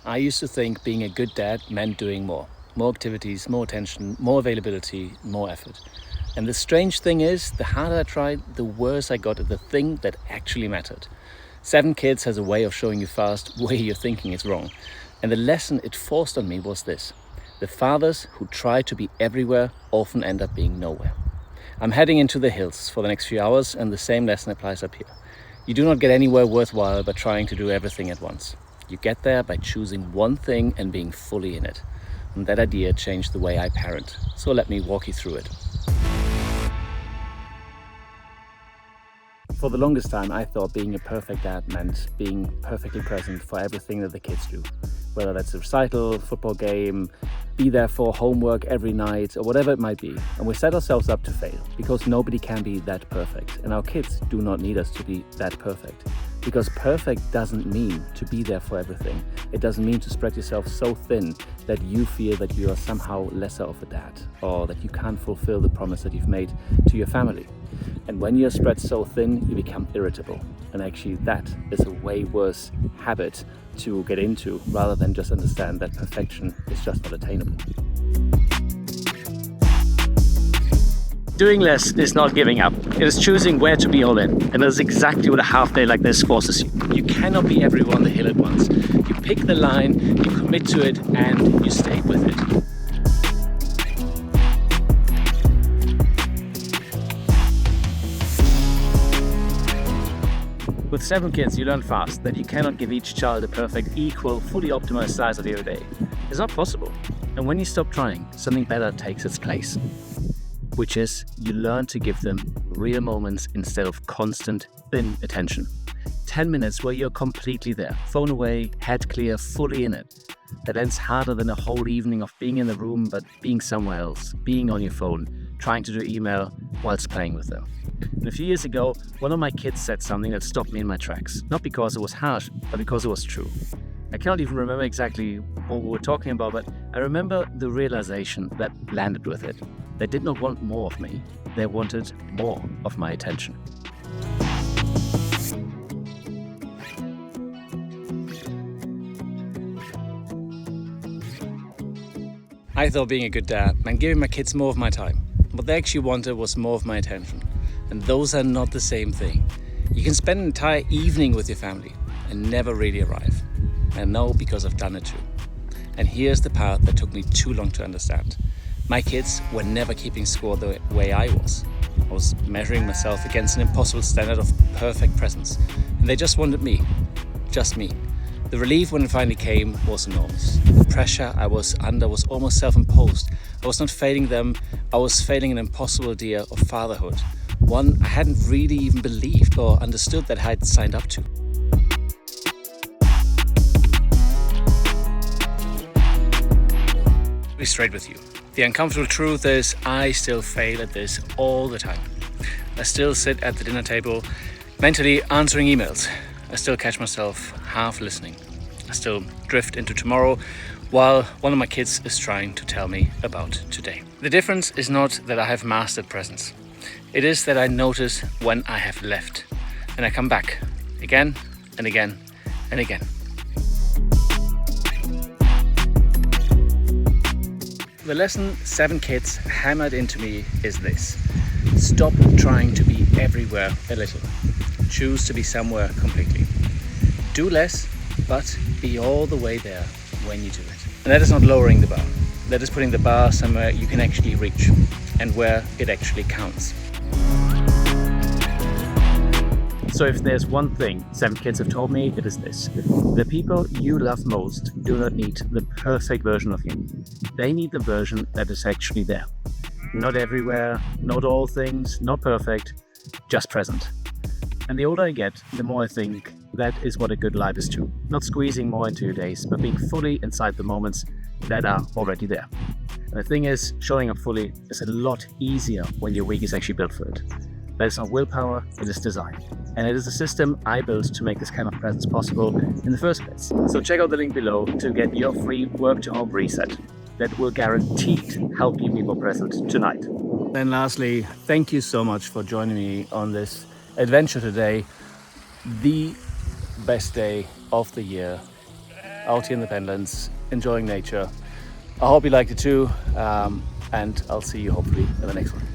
I used to think being a good dad meant doing more activities, more attention, more availability, more effort. And the strange thing is, the harder I tried, the worse I got at the thing that actually mattered. 7 kids has a way of showing you fast where you're thinking is wrong. And the lesson it forced on me was this: the fathers who try to be everywhere often end up being nowhere. I'm heading into the hills for the next few hours, and the same lesson applies up here. You do not get anywhere worthwhile by trying to do everything at once. You get there by choosing one thing and being fully in it. And that idea changed the way I parent. So let me walk you through it. For the longest time, I thought being a perfect dad meant being perfectly present for everything that the kids do. Whether that's a recital, football game, be there for homework every night, or whatever it might be. And we set ourselves up to fail, because nobody can be that perfect. And our kids do not need us to be that perfect. Because perfect doesn't mean to be there for everything. It doesn't mean to spread yourself so thin that you feel that you are somehow lesser of a dad, or that you can't fulfill the promise that you've made to your family. And when you're spread so thin, you become irritable. And actually that is a way worse habit to get into, rather than just understand that perfection is just not attainable. Doing less is not giving up. It is choosing where to be all in. And that's exactly what a half day like this forces you. You cannot be everywhere on the hill at once. You pick the line, you commit to it, and you stay with it. With 7 kids, you learn fast that you cannot give each child a perfect, equal, fully optimized size of your day. It's not possible. And when you stop trying, something better takes its place. Which is, you learn to give them real moments instead of constant, thin attention. 10 minutes where you're completely there, phone away, head clear, fully in it. That ends harder than a whole evening of being in the room but being somewhere else, being on your phone, trying to do email whilst playing with them. And a few years ago, one of my kids said something that stopped me in my tracks. Not because it was harsh, but because it was true. I cannot even remember exactly what we were talking about, but I remember the realization that landed with it. They did not want more of me, they wanted more of my attention. I thought being a good dad meant giving my kids more of my time. What they actually wanted was more of my attention. And those are not the same thing. You can spend an entire evening with your family and never really arrive. And I know because I've done it too. And here's the part that took me too long to understand. My kids were never keeping score the way I was. I was measuring myself against an impossible standard of perfect presence. And they just wanted me. Just me. The relief when it finally came was enormous. The pressure I was under was almost self-imposed. I was not failing them, I was failing an impossible idea of fatherhood. One I hadn't really even believed or understood that I had signed up to. Be straight with you. The uncomfortable truth is I still fail at this all the time. I still sit at the dinner table mentally answering emails. I still catch myself half listening. I still drift into tomorrow while one of my kids is trying to tell me about today. The difference is not that I have mastered presence. It is that I notice when I have left and I come back again and again and again. The lesson 7 kids hammered into me is this: stop trying to be everywhere a little. Choose to be somewhere completely. Do less, but be all the way there when you do it. And that is not lowering the bar. That is putting the bar somewhere you can actually reach and where it actually counts. So if there's one thing 7 kids have told me, it is this: the people you love most do not need the perfect version of you. They need the version that is actually there. Not everywhere, not all things, not perfect, just present. And the older I get, the more I think that is what a good life is too. Not squeezing more into your days, but being fully inside the moments that are already there. And the thing is, showing up fully is a lot easier when your week is actually built for it. That is not willpower, it is design. And it is a system I built to make this kind of presence possible in the first place. So check out the link below to get your free work to home reset that will guaranteed help you be more present tonight. And lastly, thank you so much for joining me on this adventure today. The best day of the year. out here in the Pentlands, enjoying nature. I hope you liked it too, and I'll see you hopefully in the next one.